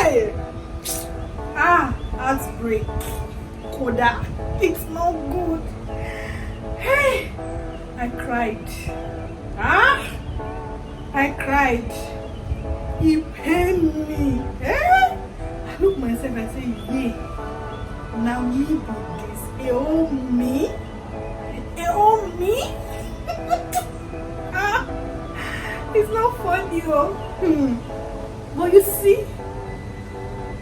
Hey! Heartbreak. Koda. It's not good. Hey! I cried. I cried. He pained me. I look myself and say, yeah. Now me be this. Me? Me? It's not funny, But you see,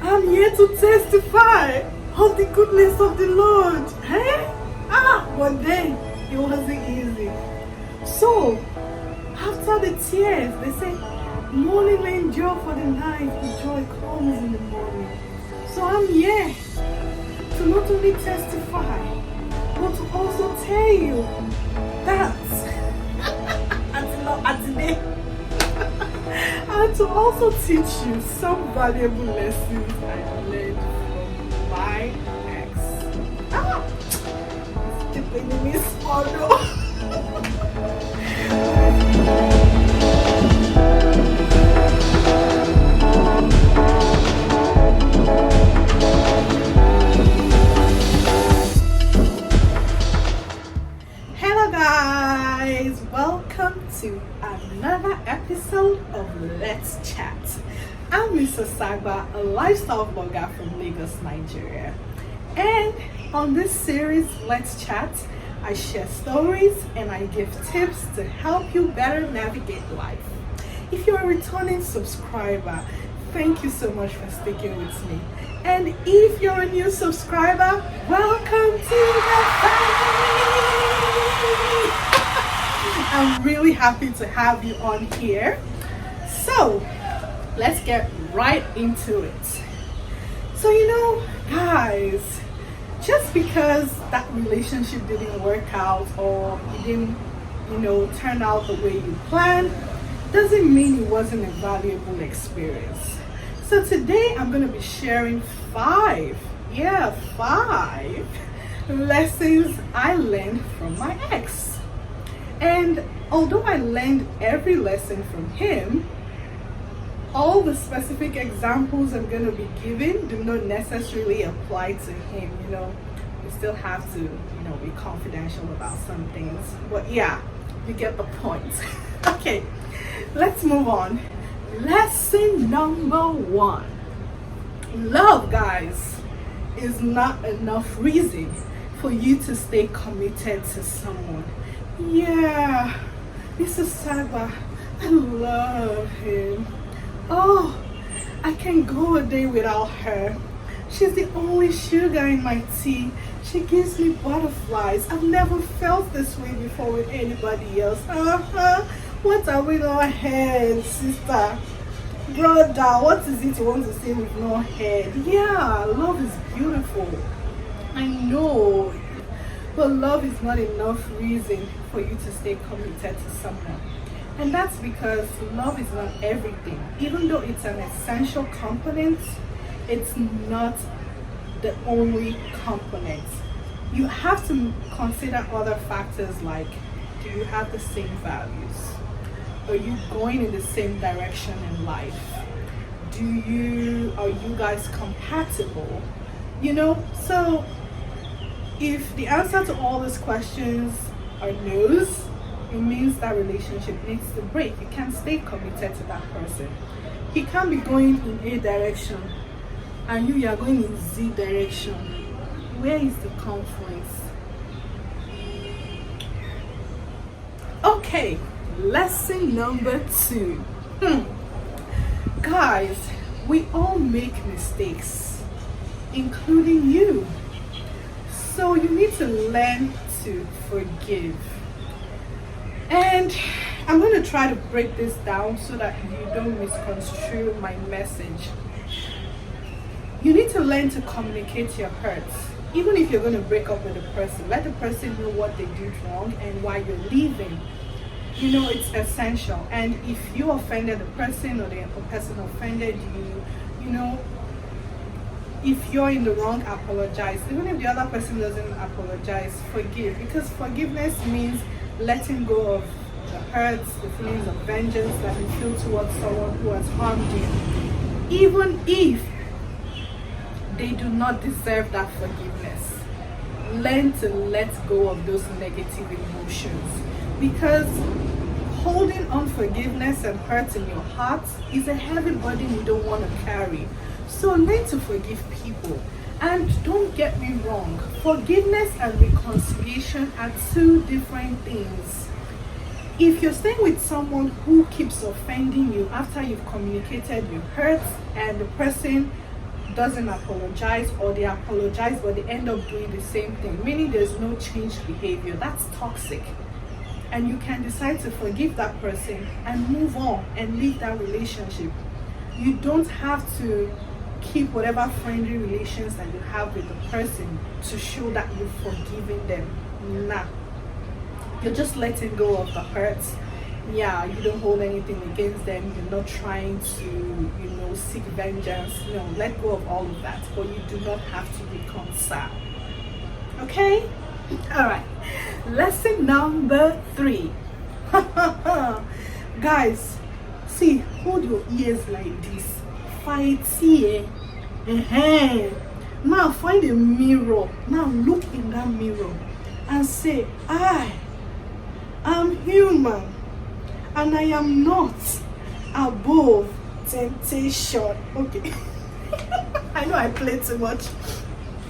I'm here to testify of the goodness of the Lord. But then it wasn't easy. So, after the tears, they say, morning may endure for the night, the joy comes in the morning. So I'm here to not only testify, but to also tell you that and to also teach you some valuable lessons I learned from my ex. The enemy swallow. Hello guys, welcome to another episode of Let's Chat. I'm Mr. Sagba, a lifestyle blogger from Lagos, Nigeria. And on this series, Let's Chat, I share stories and I give tips to help you better navigate life. If you're a returning subscriber, thank you so much for sticking with me. And if you're a new subscriber, welcome to the family! I'm really happy to have you on here. So, let's get right into it. So, guys, just because that relationship didn't work out or it didn't, turn out the way you planned, doesn't mean it wasn't a valuable experience. So today I'm going to be sharing five lessons I learned from my ex. And although I learned every lesson from him, all the specific examples I'm going to be giving do not necessarily apply to him. We still have to, be confidential about some things. But yeah, you get the point. Okay, let's move on. Lesson number 1. Love, guys, is not enough reason for you to stay committed to someone. Yeah, Mr. Saba, I love him. Oh, I can't go a day without her. She's the only sugar in my tea. She gives me butterflies. I've never felt this way before with anybody else. What are we no head, sister? Brother, what is it you want to say with no head? Yeah, love is beautiful. I know. But love is not enough reason for you to stay committed to someone. And that's because love is not everything. Even though it's an essential component, it's not the only component. You have to consider other factors like, do you have the same values? Are you going in the same direction in life? Are you guys compatible? So if the answer to all these questions are no's, it means that relationship needs to break. You can't stay committed to that person. He can't be going in A direction and you are going in Z direction. Where is the confluence? Okay, lesson number 2. Guys, we all make mistakes, including you. So you need to learn to forgive. And I'm going to try to break this down so that you don't misconstrue my message. You need to learn to communicate your hurts. Even if you're going to break up with a person, let the person know what they did wrong and why you're leaving. It's essential. And if you offended the person or the person offended you, if you're in the wrong, apologize. Even if the other person doesn't apologize, forgive. Because forgiveness means letting go of the hurts, the feelings of vengeance that you feel towards someone who has harmed you. Even if they do not deserve that forgiveness. Learn to let go of those negative emotions, because holding unforgiveness and hurt in your heart is a heavy burden you don't want to carry. So learn to forgive people. And don't get me wrong, forgiveness and reconciliation are two different things. If you're staying with someone who keeps offending you after you've communicated your hurt, and the person doesn't apologize, or they apologize but they end up doing the same thing, meaning there's no changed behavior, that's toxic. And you can decide to forgive that person and move on and leave that relationship. You don't have to keep whatever friendly relations that you have with the person to show that you've forgiven them. Nah. You're just letting go of the hurt. Yeah, you don't hold anything against them. You're not trying to, seek vengeance. No, let go of all of that. But you do not have to reconcile. Okay? Alright. Lesson number 3. Guys, see, hold your ears like this. Fight here. Now find a mirror. Now look in that mirror and say, I am human and I am not above temptation. Okay. I know I played too much.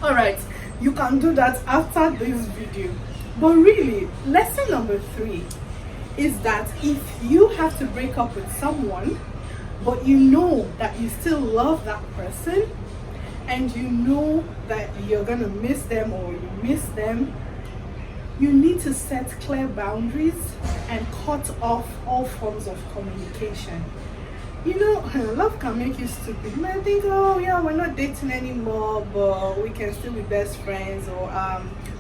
Alright, you can do that after this video. But really, lesson number 3 is that if you have to break up with someone, but you know that you still love that person, and you know that you're gonna miss them or you miss them, you need to set clear boundaries and cut off all forms of communication. Love can make you stupid. You might think, oh yeah, we're not dating anymore, but we can still be best friends, or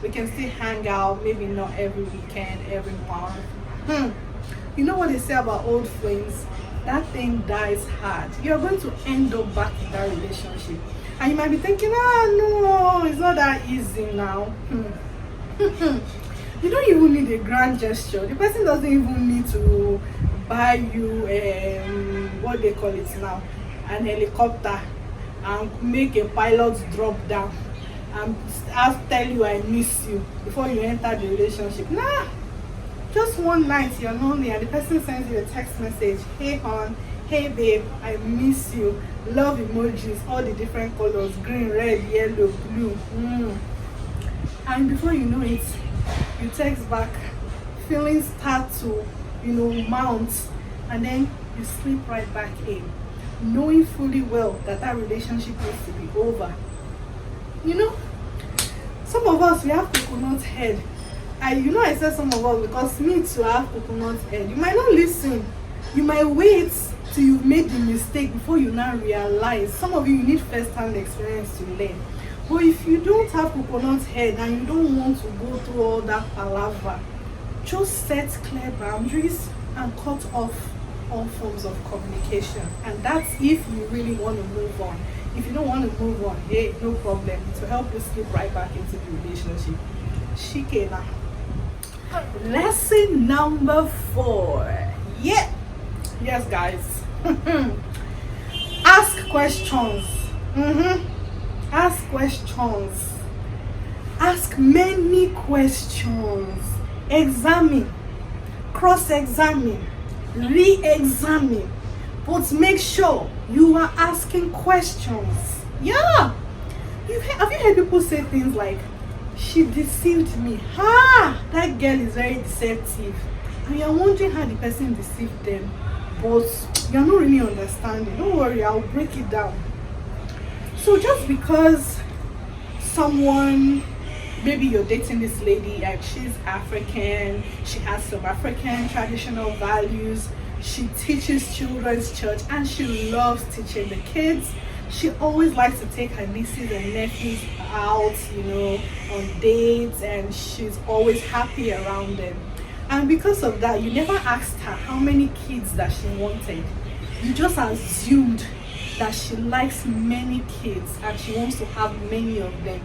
we can still hang out, maybe not every weekend, every month. You know what they say about old flames? That thing dies hard. You're going to end up back in that relationship. And you might be thinking, no, it's not that easy now. You don't even need a grand gesture. The person doesn't even need to buy you what they call it now, an helicopter, and make a pilot drop down and I'll tell you I miss you before you enter the relationship. Nah, just one night you're lonely and the person sends you a text message, hey hon, hey babe, I miss you, love emojis, all the different colors, green, red, yellow, blue. And before you know it, you text back, feelings start to mount, and then you slip right back in, knowing fully well that relationship needs to be over. Some of us, we have coconut head. I said some of us because me too have coconut head. You might not listen. You might wait till you've made the mistake before you now realize. Some of you need first-hand experience to learn. But if you don't have coconut head and you don't want to go through all that palaver, just set clear boundaries and cut off all forms of communication. And that's if you really want to move on. If you don't want to move on, hey, no problem. To help you slip right back into the relationship. Shikena. Lesson number 4. Yeah. Yes, guys. Ask questions. Ask questions. Ask many questions. Examine, cross-examine, re-examine, but make sure you are asking questions. Yeah. Have you heard people say things like, she deceived me? That girl is very deceptive. And you're wondering how the person deceived them, but you're not really understanding. Don't worry, I'll break it down. So just because someone, maybe you're dating this lady and she's African, she has some African traditional values, she teaches children's church and she loves teaching the kids. She always likes to take her nieces and nephews out, on dates, and she's always happy around them. And because of that, you never asked her how many kids that she wanted. You just assumed that she likes many kids and she wants to have many of them.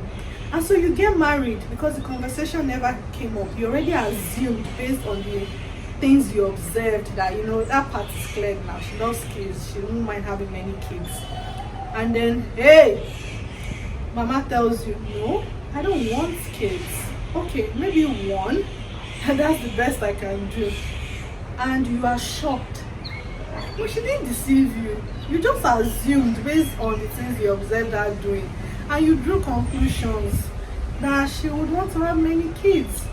And so you get married because the conversation never came up. You already assumed based on the things you observed that, that part is clear now. She loves kids. She won't mind having many kids. And then, hey, Mama tells you, no, I don't want kids. Okay, maybe one, and that's the best I can do. And you are shocked. But she didn't deceive you. You just assumed based on the things you observed her doing. And you drew conclusions that she would want to have many kids.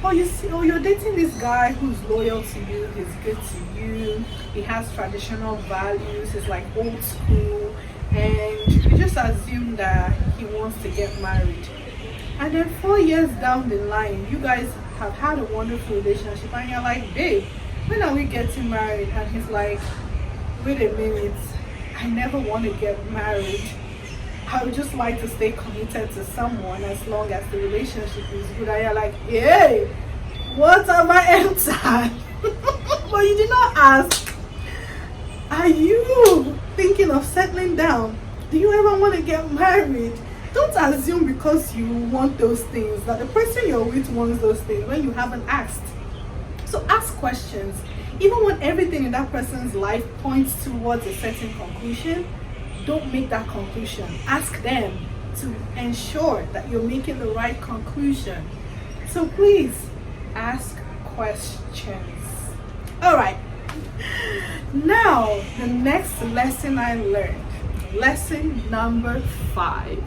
Or you see, or you're dating this guy who's loyal to you, he's good to you, he has traditional values, he's like old school, and you just assume that he wants to get married. And then 4 years down the line, you guys have had a wonderful relationship, and you're like, babe, when are we getting married? And he's like, wait a minute, I never want to get married. I would just like to stay committed to someone as long as the relationship is good. And you're like, hey, what have I entered? But you did not ask, are you thinking of settling down? Do you ever want to get married? Don't assume because you want those things that the person you're with wants those things when you haven't asked. So ask questions. Even when everything in that person's life points towards a certain conclusion, don't make that conclusion. Ask them to ensure that you're making the right conclusion. So please ask questions. All right. Now, the next lesson I learned, lesson number 5,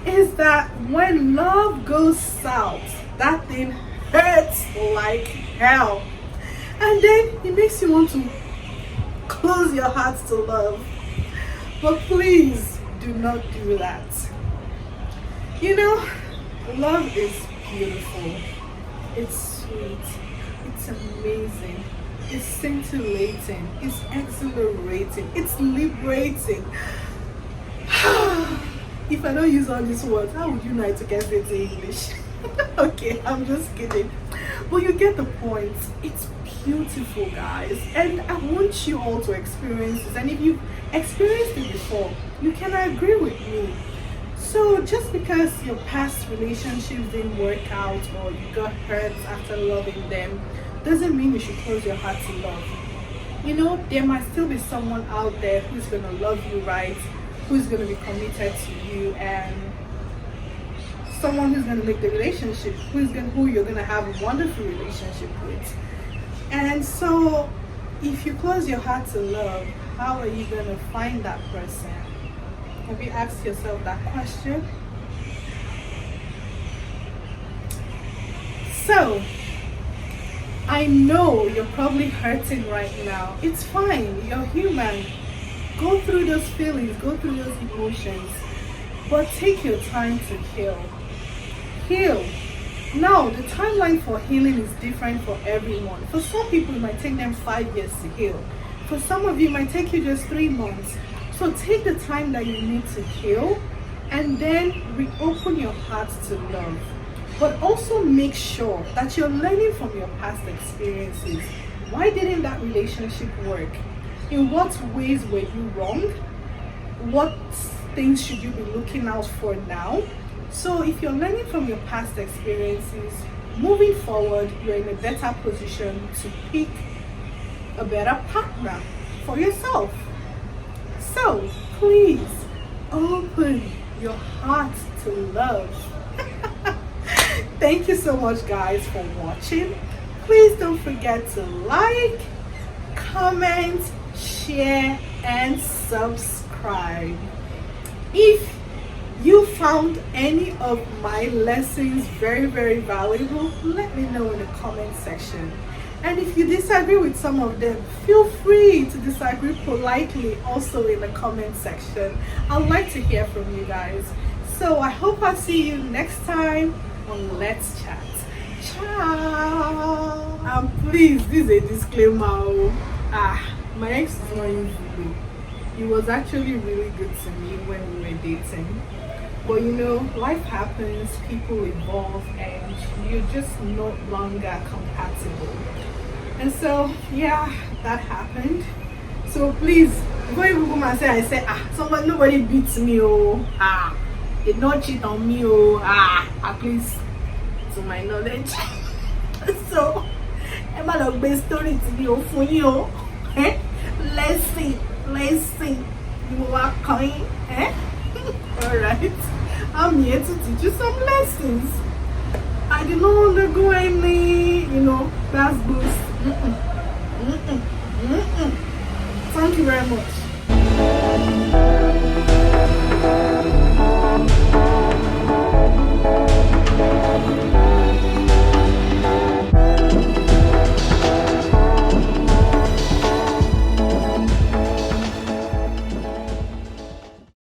is that when love goes south, that thing hurts like hell. And then it makes you want to close your heart to love. But please do not do that. You know, love is beautiful. It's sweet. It's amazing. It's scintillating. It's exhilarating. It's liberating. If I don't use all these words, how would you know to get it in English? Okay, I'm just kidding. But you get the point. It's beautiful, guys, and I want you all to experience this. And if you've experienced it before, you can agree with me. So just because your past relationships didn't work out or you got hurt after loving them doesn't mean you should close your heart to love. You know, there might still be someone out there who's going to love you right, who's going to be committed to you, and someone who's going to make the relationship, who you're going to have a wonderful relationship with. And so, if you close your heart to love, how are you going to find that person? Have you asked yourself that question? So, I know you're probably hurting right now. It's fine. You're human. Go through those feelings, go through those emotions, but take your time to heal. Heal. Now, the timeline for healing is different for everyone. For some people, it might take them 5 years to heal. For some of you, it might take you just 3 months. So take the time that you need to heal and then reopen your heart to love. But also make sure that you're learning from your past experiences. Why didn't that relationship work? In what ways were you wrong? What things should you be looking out for now? So if you're learning from your past experiences, moving forward, you're in a better position to pick a better partner for yourself. So please open your heart to love. Thank you so much, guys, for watching. Please don't forget to like, comment, share, and subscribe. If you found any of my lessons very, very valuable, let me know in the comment section. And if you disagree with some of them, feel free to disagree politely also in the comment section. I'd like to hear from you guys. So I hope I see you next time on Let's Chat. Ciao! And please, this is a disclaimer. My ex is not usually. He was actually really good to me when we were dating. But you know, life happens, people evolve, and you're just no longer compatible. And so, yeah, that happened. So please, before you go and say, nobody beats me, they don't cheat on me, at least to my knowledge. So, I'm not going to story to be for you. Let's see. You are coming, Alright, I'm here to teach you some lessons. I did not undergo any, class boost. Thank you very much.